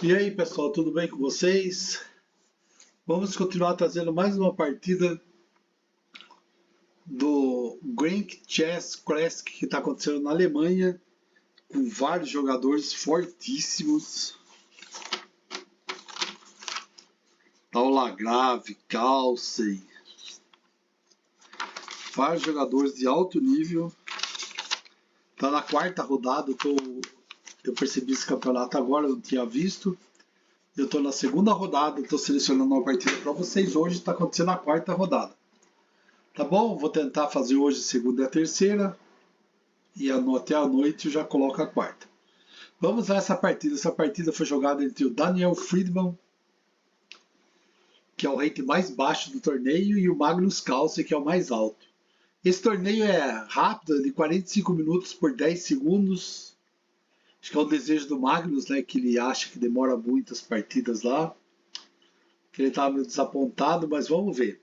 E aí pessoal, tudo bem com vocês? Vamos continuar trazendo mais uma partida do Grand Chess Classic que está acontecendo na Alemanha, com vários jogadores fortíssimos. Tá o Lagrave, Carlsen, vários jogadores de alto nível. Tá na quarta rodada, eu percebi esse campeonato agora, eu não tinha visto. Eu estou na segunda rodada, estou selecionando uma partida para vocês. Hoje está acontecendo a quarta rodada. Tá bom? Vou tentar fazer hoje a segunda e a terceira. E até a noite eu já coloco a quarta. Vamos a essa partida. Essa partida foi jogada entre o Daniel Friedman, que é o rate mais baixo do torneio, e o Magnus Carlsen, que é o mais alto. Esse torneio é rápido, de 45 minutos por 10 segundos. Acho que é o desejo do Magnus, né? Que ele acha que demora muito as partidas lá. Que ele estava meio desapontado, mas vamos ver.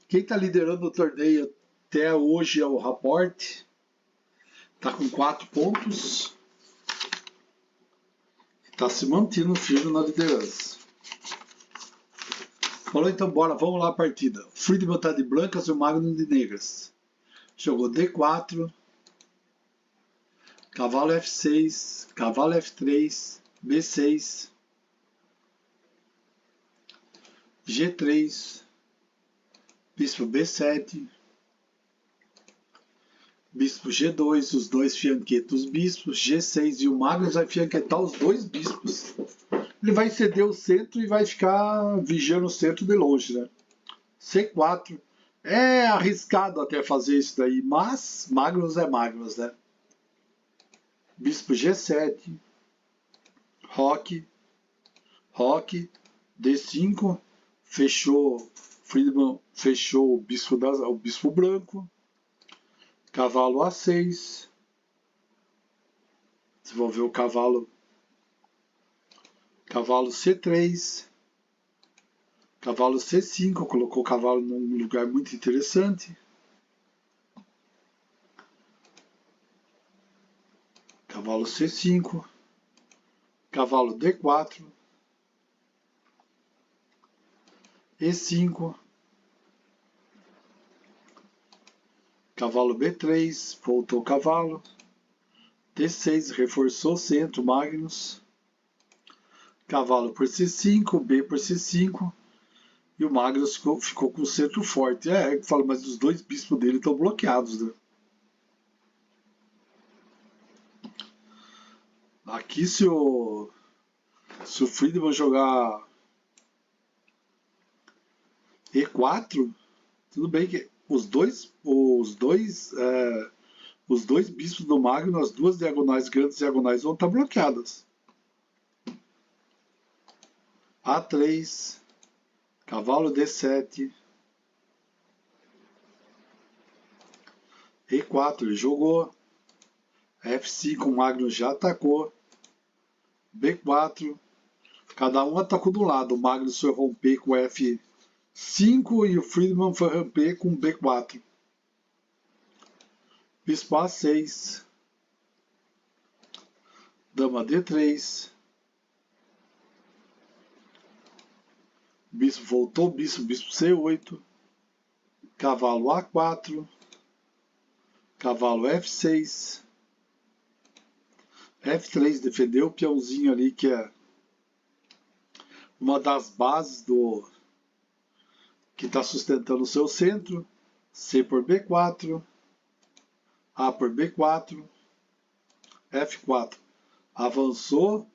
Quem está liderando o torneio até hoje é o Laporte. Está com 4 pontos. Está se mantendo firme na liderança. Falou, então bora, vamos lá a partida. O Friedman está de brancas e o Magnus de negras. Jogou D4. Cavalo F6. Cavalo F3. B6. G3. Bispo B7. Bispo G2, os dois fianquetam os bispos. G6 e o Magnus vai fianquetar os dois bispos. Ele vai ceder o centro e vai ficar vigiando o centro de longe, né? C4. É arriscado até fazer isso daí, mas Magnus é Magnus, né? Bispo G7. Roque. Roque. D5. Fechou. Friedman fechou o bispo branco. Cavalo A6. Desenvolveu o cavalo. Cavalo C3. Cavalo C5. Colocou o cavalo num lugar muito interessante. Cavalo C5. Cavalo D4. E5. Cavalo B3, voltou o cavalo. D6, reforçou o centro, Magnus. Cavalo por C5, B por C5. E o Magnus ficou com o centro forte. Eu falo, mas os dois bispos dele estão bloqueados, né? Aqui se o Friedman jogar E4, tudo bem que os dois bispos do Magnus, as duas diagonais, grandes diagonais, vão estar bloqueadas. A3, cavalo D7, E4, ele jogou. F5, o Magnus já atacou. B4, cada um atacou do lado. O Magnus foi romper com F5 e o Friedman foi romper com B4. Bispo A6. Dama D3. Bispo voltou, bispo C8. Cavalo A4. Cavalo F6. F3, defendeu o peãozinho ali, que é uma das bases que está sustentando o seu centro. C por B4. A por B4. F4. Avançou.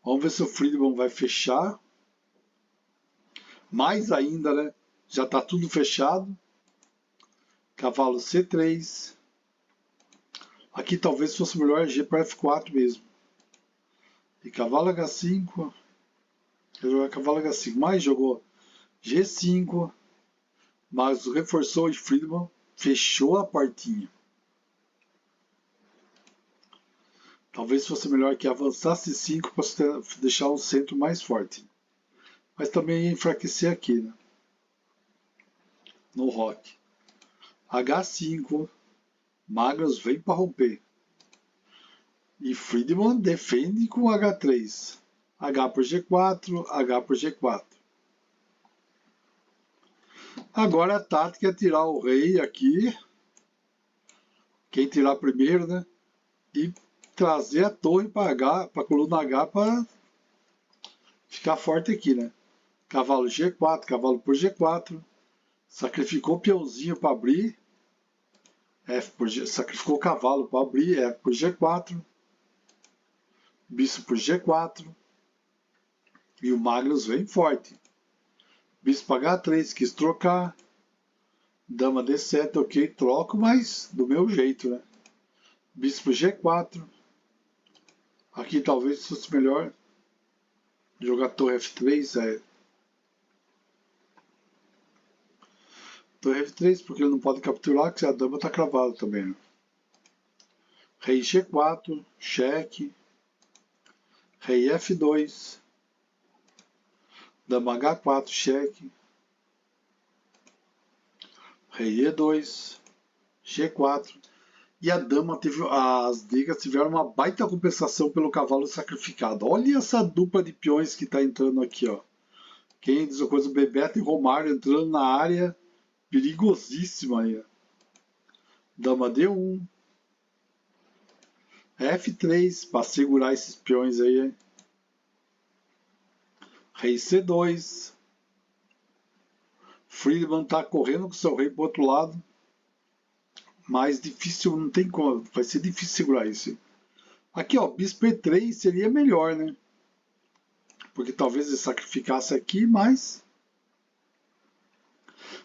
Vamos ver se o Friedman vai fechar. Mais ainda, né? Já está tudo fechado. Cavalo C3. Aqui talvez fosse melhor G para F4 mesmo. E cavalo H5. Ele jogou cavalo H5. Mas jogou G5. Mas reforçou e Friedman fechou a portinha. Talvez fosse melhor que avançasse 5 para deixar o centro mais forte. Mas também ia enfraquecer aqui, né? No roque. H5. Magnus vem para romper. E Friedman defende com H3. H por G4, H por G4. Agora a tática é tirar o rei aqui, quem tirar primeiro, né? E trazer a torre para H, para a coluna H, para ficar forte aqui, né? Cavalo G4, cavalo por G4. Sacrificou o peãozinho para abrir. F por G, sacrificou o cavalo para abrir. F por G4. Bispo por G4. E o Magnus vem forte. Bispo H3, quis trocar. Dama D7, ok, troco, mas do meu jeito, né? Bispo G4. Aqui talvez fosse melhor jogar torre F3, Torre F3, porque ele não pode capturar, que a dama está cravada também, né? Rei G4, cheque. Rei F2. Dama H4, cheque. Rei E2. G4. E a dama teve. As ligas tiveram uma baita compensação pelo cavalo sacrificado. Olha essa dupla de peões que está entrando aqui, ó. Quem diz a coisa, o Bebeto e Romário entrando na área. Perigosíssima aí. Dama D1. F3 para segurar esses peões aí. Rei C2. Friedman tá correndo com seu rei pro outro lado. Mais difícil, não tem como. Vai ser difícil segurar isso. Aqui, ó, bispo E3 seria melhor, né? Porque talvez ele sacrificasse aqui, mas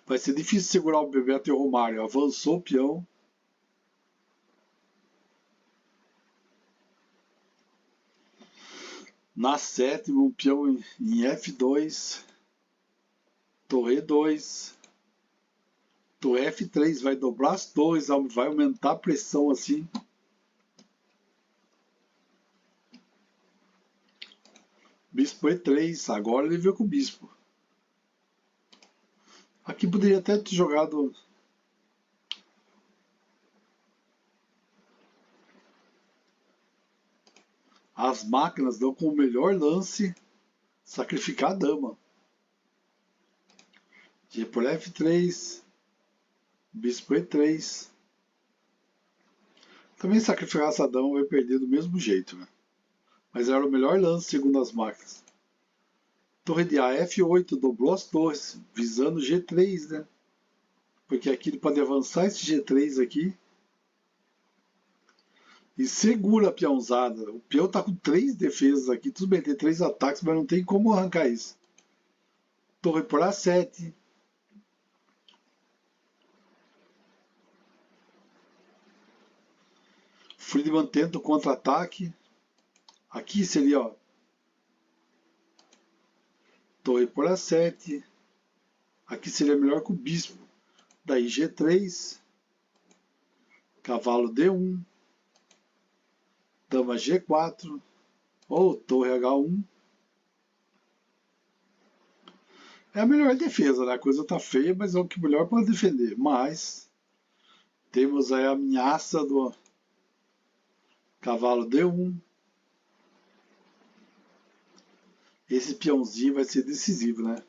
vai ser difícil segurar o Bebeto e o Romário. Avançou o peão. Na sétima, um peão em F2. Torre E2. Torre F3 vai dobrar as torres, vai aumentar a pressão assim. Bispo E3, agora ele veio com o bispo. Aqui poderia até ter jogado as máquinas, dão com o melhor lance sacrificar a dama. G por F3, bispo E3. Também sacrificar essa dama vai perder do mesmo jeito, né? Mas era o melhor lance segundo as máquinas. Torre de A, F8, dobrou as torres, visando G3, né? Porque aqui ele pode avançar esse G3 aqui. E segura a peãozada. O peão tá com 3 defesas aqui. Tudo bem, tem 3 ataques, mas não tem como arrancar isso. Torre por A7. Friedman tenta o contra-ataque. Aqui seria, ó. Torre por A7. Aqui seria melhor com o bispo. Daí G3. Cavalo D1. Dama G4. Ou torre H1. É a melhor defesa, né? A coisa tá feia, mas é o que melhor para defender. Mas temos aí a ameaça do cavalo D1. Esse peãozinho vai ser decisivo, né?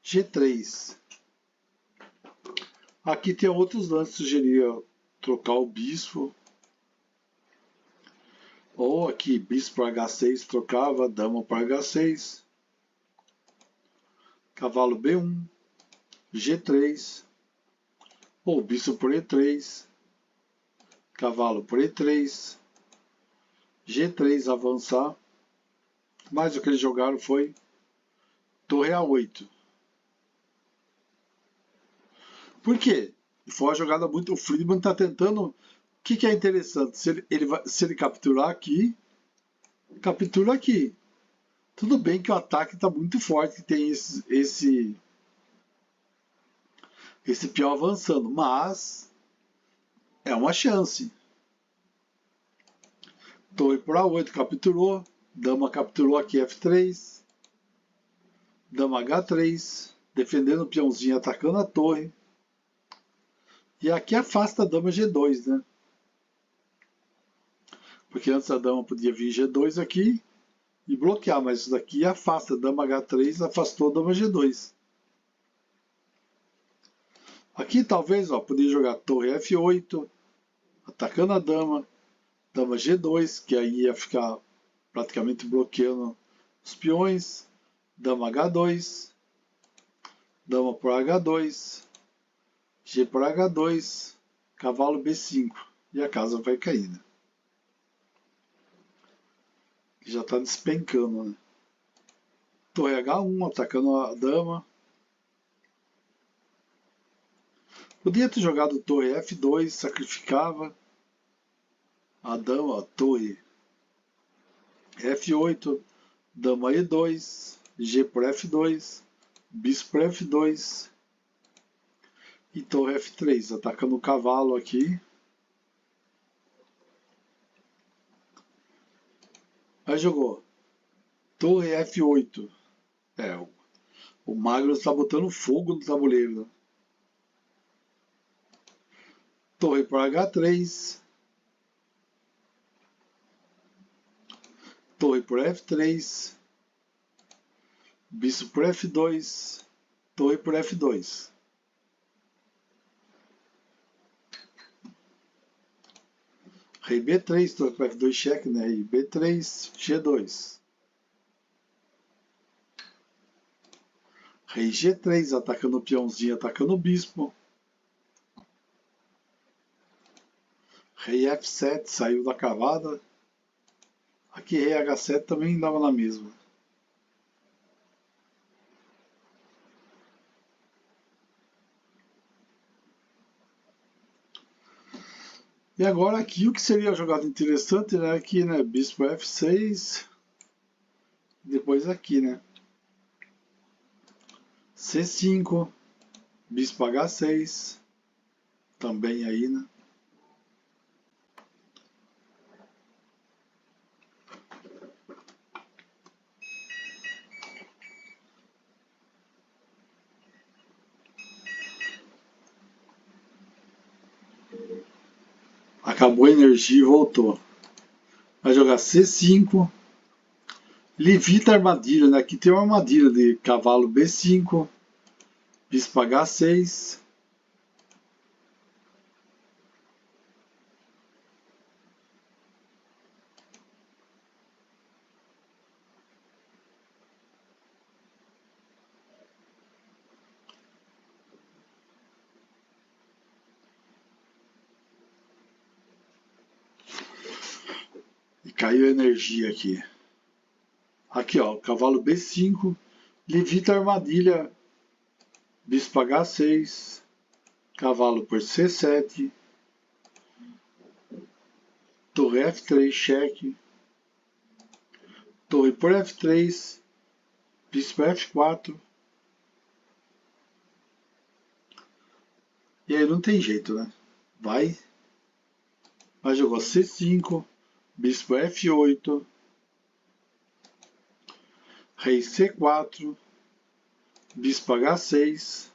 G3. Aqui tem outros lances. Sugeria trocar o bispo. Ou aqui, bispo para H6, trocava, dama para H6. Cavalo B1. G3. Ou bispo por E3. Cavalo por E3. G3 avançar. Mas o que eles jogaram foi torre A8. Por quê? Foi uma jogada muito... O Friedman está tentando... O que é interessante? Se ele capturar aqui, captura aqui. Tudo bem que o ataque está muito forte, que tem esse peão avançando, mas é uma chance. Torre por A8, capturou. Dama capturou aqui F3. Dama H3, defendendo o peãozinho, atacando a torre. E aqui afasta a dama G2, né? Porque antes a dama podia vir G2 aqui. e bloquear, mas isso daqui afasta. Dama H3 afastou a dama G2. Aqui talvez, ó, poderia jogar torre F8, atacando a dama, dama G2, que aí ia ficar praticamente bloqueando os peões, dama H2, dama por H2, G por H2, cavalo B5, e a casa vai cair, né? Já está despencando, né? Torre H1, atacando a dama. Podia ter jogado torre F2, sacrificava a dama, a torre F8, dama E2, G por F2, bispo por F2 e torre F3, atacando o cavalo aqui. Aí jogou torre F8. O Magnus está botando fogo no tabuleiro. Torre por H3. Torre por F3. Bispo por F2. Torre por F2. Rei B3, torre por F2, cheque, né? Rei B3, G2. Rei G3, atacando o peãozinho, atacando o bispo. Rei F7, saiu da cavada. Aqui rei H7 também dava na mesma. E agora aqui o que seria a jogada interessante, né? Aqui, né? Bispo F6. Depois aqui, né? C5. Bispo H6. Também aí, né? Acabou a energia e voltou. Vai jogar C5. Levita a armadilha, né? Aqui tem uma armadilha de cavalo B5. Bispo H6. E caiu a energia aqui. Aqui, ó, cavalo B5. Levita a armadilha. Bispo H6. Cavalo por C7. Torre F3, cheque. Torre por F3. Bispo F4. E aí não tem jeito, né? Vai jogar C5. Bispo F8. Rei C4. Bispo H6.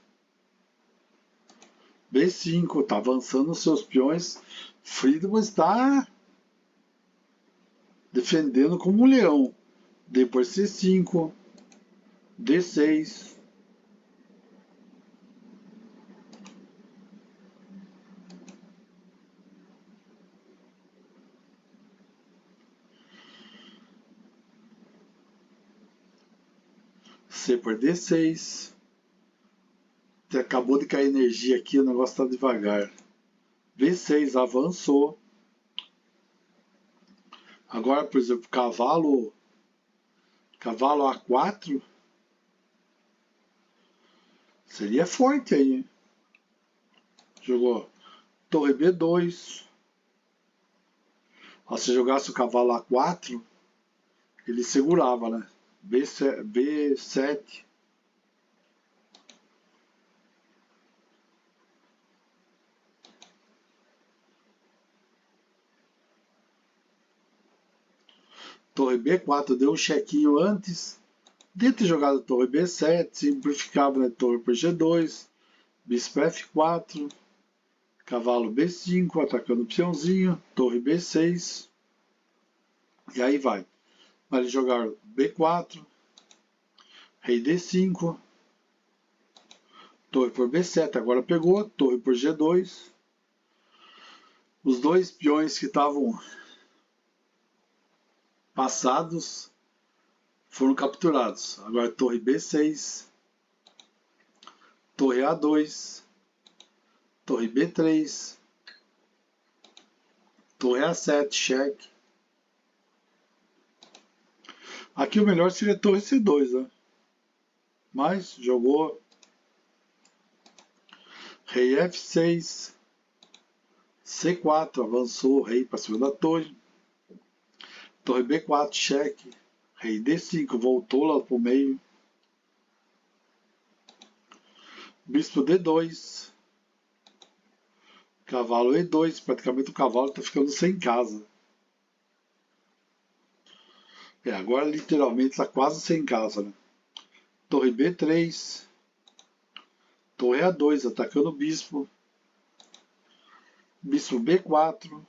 B5. Tá avançando os seus peões. Friedman está defendendo como um leão. Depois C5. D6. C por D6. Acabou de cair energia aqui, o negócio está devagar. B6 avançou. Agora, por exemplo, cavalo A4 seria forte aí, hein? Jogou torre B2. Se jogasse o cavalo A4, ele segurava, né? B7. Torre B4 deu um chequinho antes. De ter jogado torre B7, simplificava, né? Torre por G2, bispo F4, cavalo B5, atacando o peãozinho, torre B6. E aí vai. Vai jogar B4, rei D5, torre por B7, agora pegou, torre por G2. Os dois peões que estavam passados foram capturados. Agora torre B6, torre A2, torre B3, torre A7, cheque. Aqui o melhor seria torre C2, né? Mas jogou rei F6, C4, avançou o rei para cima da torre. Torre B4, cheque. Rei D5, voltou lá para o meio. Bispo D2. Cavalo E2, praticamente o cavalo está ficando sem casa. Agora literalmente está quase sem casa, né? Torre B3. Torre A2, atacando o bispo. Bispo B4.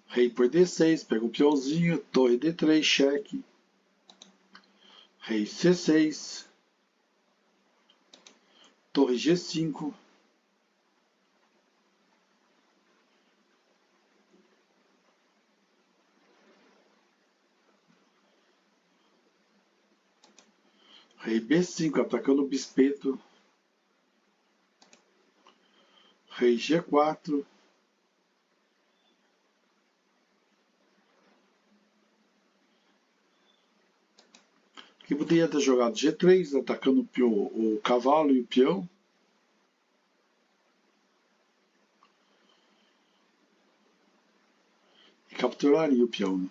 Rei por D6, pega o peãozinho. Torre D3, cheque. Rei C6. Torre G5. Rei B5, atacando o bispeto. Rei G4. Aqui poderia ter jogado G3, atacando o cavalo e o peão. E capturaria o peão, né?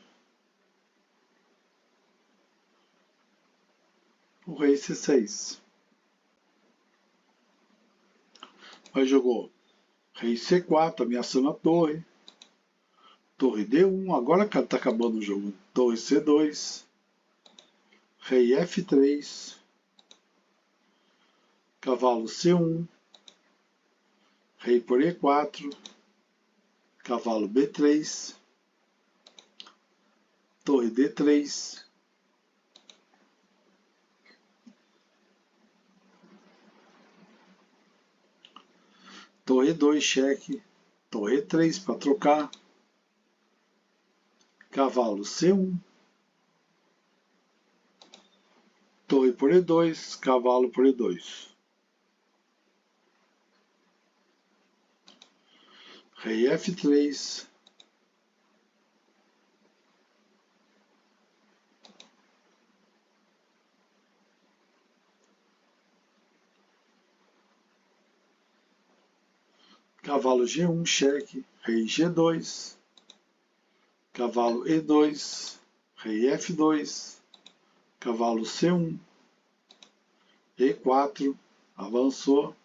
O rei C6. Aí jogou rei C4, ameaçando a torre. Torre D1, agora está acabando o jogo. Torre C2. Rei F3. Cavalo C1. Rei por E4. Cavalo B3. Torre D3. Torre 2, cheque. Torre 3 para trocar. Cavalo C1. Torre por E2. Cavalo por E2. Rei F3. Cavalo G1, cheque. Rei G2. Cavalo E2. Rei F2. Cavalo C1. E4. Avançou.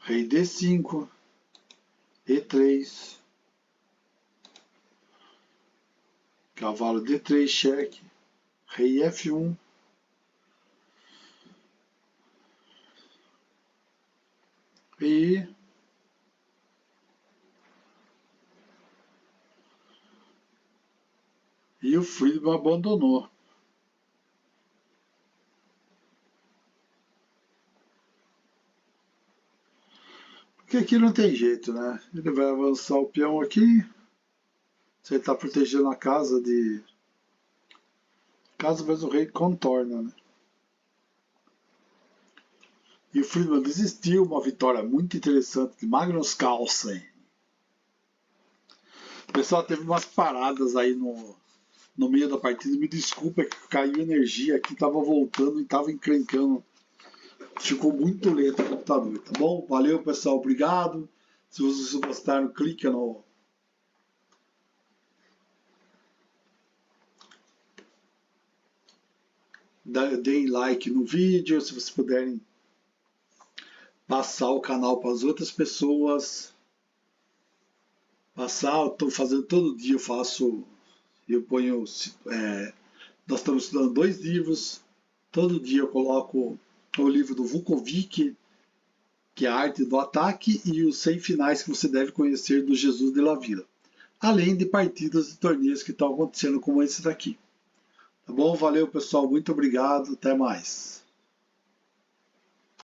Rei D5. E3. Cavalo D3, cheque. Rei F1. E o Friedman abandonou. Porque aqui não tem jeito, né? Ele vai avançar o peão aqui. Você está protegendo a casa de... Caso mas o rei contorna, né? E o Friedman desistiu, uma vitória muito interessante de Magnus Carlsen. O pessoal teve umas paradas aí no meio da partida. Me desculpa que caiu energia aqui, estava voltando e estava encrencando. Ficou muito lento o computador, tá bom? Valeu, pessoal, obrigado. Se vocês gostaram, clica no... Deem like no vídeo, se vocês puderem passar o canal para as outras pessoas. Passar, estou fazendo todo dia, eu ponho, nós estamos estudando 2 livros, todo dia eu coloco o livro do Vukovic, que é a arte do ataque, e os 100 finais que você deve conhecer do Jesus de la Vila. Além de partidas e torneios que estão acontecendo como esse daqui. Tá bom? Valeu, pessoal. Muito obrigado. Até mais.